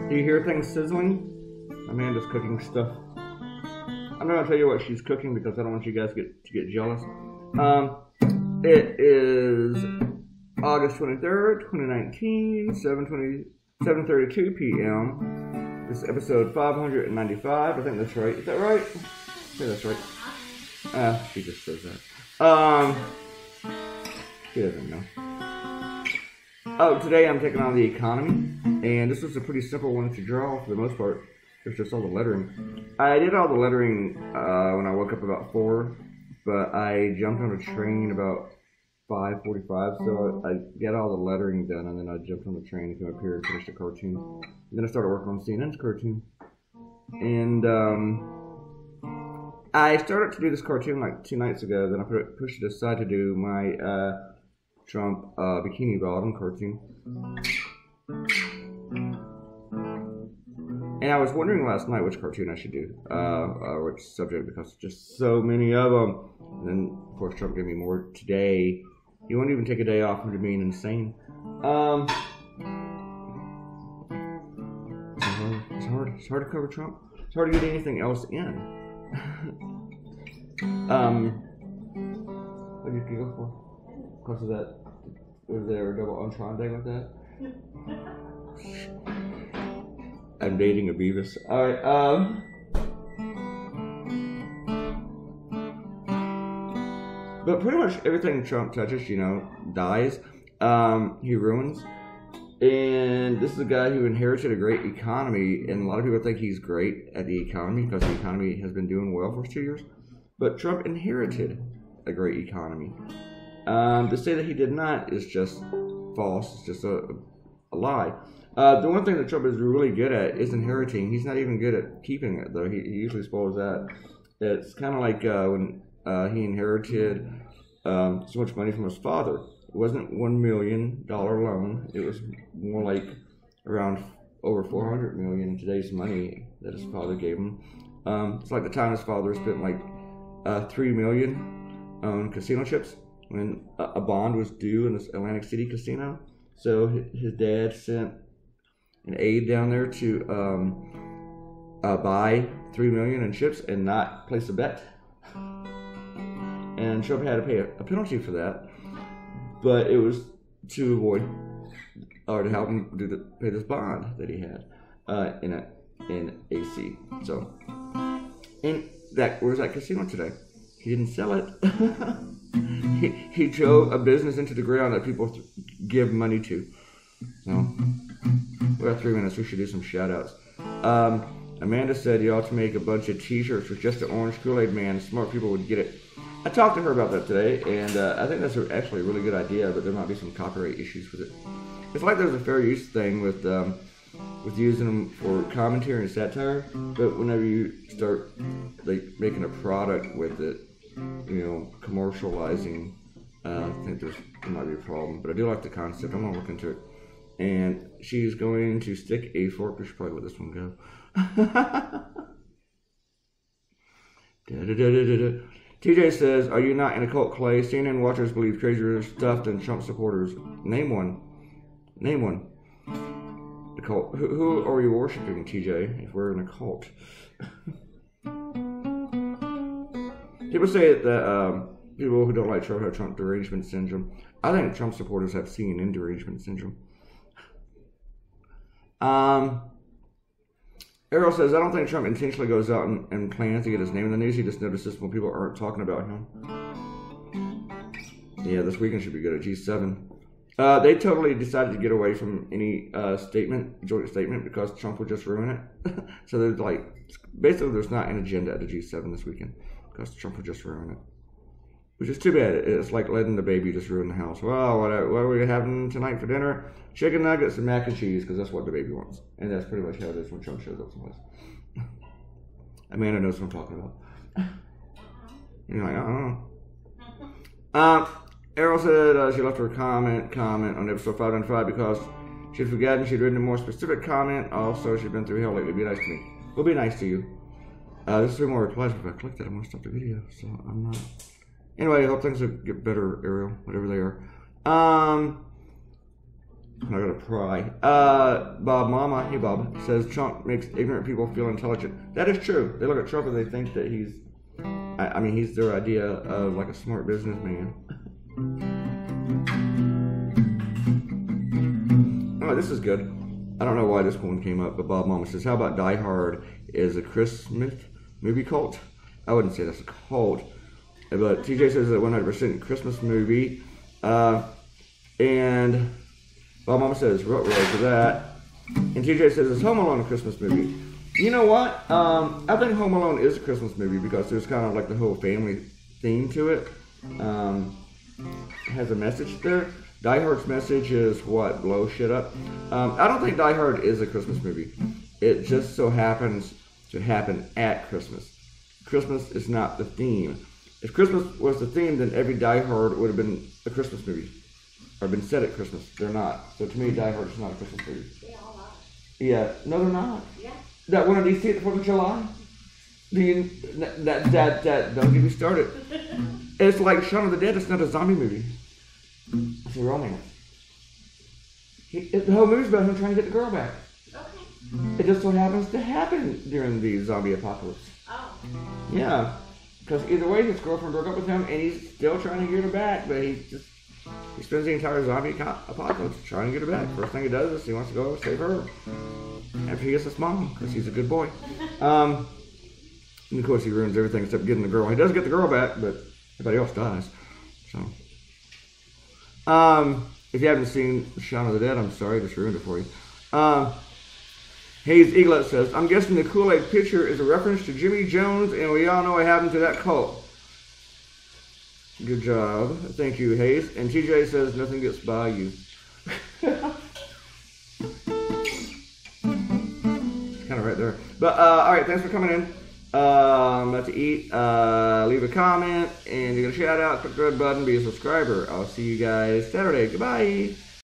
Do you hear things sizzling? Amanda's cooking stuff. I'm not gonna tell you what she's cooking because I don't want you guys to get jealous. It is August 23rd, 2019, 7:32 p.m. This is episode 595. I think that's right. Is that right? I think that's right. She just says that. She doesn't know. Oh, today I'm taking on the economy, and this was a pretty simple one to draw for the most part. It's just all the lettering. I did all the lettering when I woke up about 4, but I jumped on a train about 5:45, so I got all the lettering done, and then I jumped on the train and came up here and finished the cartoon. And then I started working on CNN's cartoon. And I started to do this cartoon like 2 nights ago, then I pushed it aside to do my Trump Bikini Bottom cartoon. And I was wondering last night which cartoon I should do, which subject, because there's just so many of them. And then, of course, Trump gave me more today. He won't even take a day off from being insane. It's hard to cover Trump. It's hard to get anything else in. What did you giggle for? Because of that, was there a double entendre like that? I'm dating a Beavis. Alright, but pretty much everything Trump touches, dies. He ruins. And this is a guy who inherited a great economy, and a lot of people think he's great at the economy because the economy has been doing well for 2 years. But Trump inherited a great economy. To say that he did not is just false. It's just a lie. The one thing that Trump is really good at is inheriting. He's not even good at keeping it, though. He usually spoils that. It's kind of like when he inherited so much money from his father. It wasn't $1 million loan. It was more like around over $400 million in today's money that his father gave him. It's like the time his father spent like $3 million on casino chips when a bond was due in this Atlantic City casino. So his dad sent an aide down there to buy $3 million in chips and not place a bet. And Trump had to pay a penalty for that, but it was to avoid or to help him pay this bond that he had in AC. So, and where's that casino today? He didn't sell it. he drove a business into the ground that people give money to. So, we got 3 minutes. We should do some shout-outs. Amanda said you ought to make a bunch of t-shirts with just the orange Kool-Aid man. Smart people would get it. I talked to her about that today, and I think that's actually a really good idea, but there might be some copyright issues with it. It's like there's a fair use thing with using them for commentary and satire, but whenever you start like making a product with it, commercializing, I think there might be a problem. But I do like the concept. I'm gonna look into it. And she's going to stick a fork. We should probably let this one go. TJ says, are you not in a cult, Clay? CNN watchers believe crazier stuff than Trump supporters. Name one. The cult. Who are you worshiping, TJ, if we're in a cult? People say that people who don't like Trump have Trump derangement syndrome. I think Trump supporters have CNN derangement syndrome. Errol says, I don't think Trump intentionally goes out and plans to get his name in the news. He just notices when people aren't talking about him. Yeah, this weekend should be good at G7. They totally decided to get away from any joint statement, because Trump would just ruin it. So there's basically there's not an agenda at the G7 this weekend, because Trump would just ruin it. Which is too bad. It's like letting the baby just ruin the house. Well, what are we having tonight for dinner? Chicken nuggets and mac and cheese, because that's what the baby wants. And that's pretty much how it is when Trump shows up someplace. Amanda knows what I'm talking about. And you're like, Errol said she left her comment on episode 595 because she'd forgotten she'd written a more specific comment. Also, she'd been through hell lately. Be nice to me. We'll be nice to you. There's 3 more replies, but if I click that, I'm going to stop the video. So I'm not Anyway, I hope things will get better, Ariel, whatever they are. I'm not gonna pry. Bob Mama, hey Bob, says Trump makes ignorant people feel intelligent. That is true. They look at Trump and they think that he's, I mean, he's their idea of like a smart businessman. Oh, this is good. I don't know why this one came up, but Bob Mama says, how about Die Hard is a Christmas movie cult? I wouldn't say that's a cult, but TJ says it's a 100% Christmas movie. And Bob Mama says, road for that. And TJ says, is Home Alone a Christmas movie? You know what? I think Home Alone is a Christmas movie because there's kind of like the whole family theme to it. It has a message there. Die Hard's message is what? Blow shit up. I don't think Die Hard is a Christmas movie. It just so happens to happen at Christmas. Christmas is not the theme. If Christmas was the theme, then every Die Hard would have been a Christmas movie. Or been set at Christmas. They're not. So to me, Die Hard is not a Christmas movie. They all are. Yeah. No, they're not. Yeah. That one of these at the 4th of July? Do you, that, don't get me started. It's like Shaun of the Dead. It's not a zombie movie. It's a romance. The whole movie's about him trying to get the girl back. Okay. It just so happens to happen during the zombie apocalypse. Oh. Yeah. Because either way, his girlfriend broke up with him, and he's still trying to get her back, but he spends the entire zombie apocalypse trying to get her back. First thing he does is he wants to go save her after he gets his mom, because he's a good boy. And of course, he ruins everything except getting the girl. He does get the girl back, but everybody else dies. So, if you haven't seen Shaun of the Dead, I'm sorry, I just ruined it for you. Hayes Eaglet says, I'm guessing the Kool-Aid pitcher is a reference to Jimmy Jones, and we all know what happened to that cult. Good job. Thank you, Hayes. And TJ says, nothing gets by you. Kind of right there. But, all right, thanks for coming in. I'm about to eat. Leave a comment, and you get a shout out. Click the red button. Be a subscriber. I'll see you guys Saturday. Goodbye.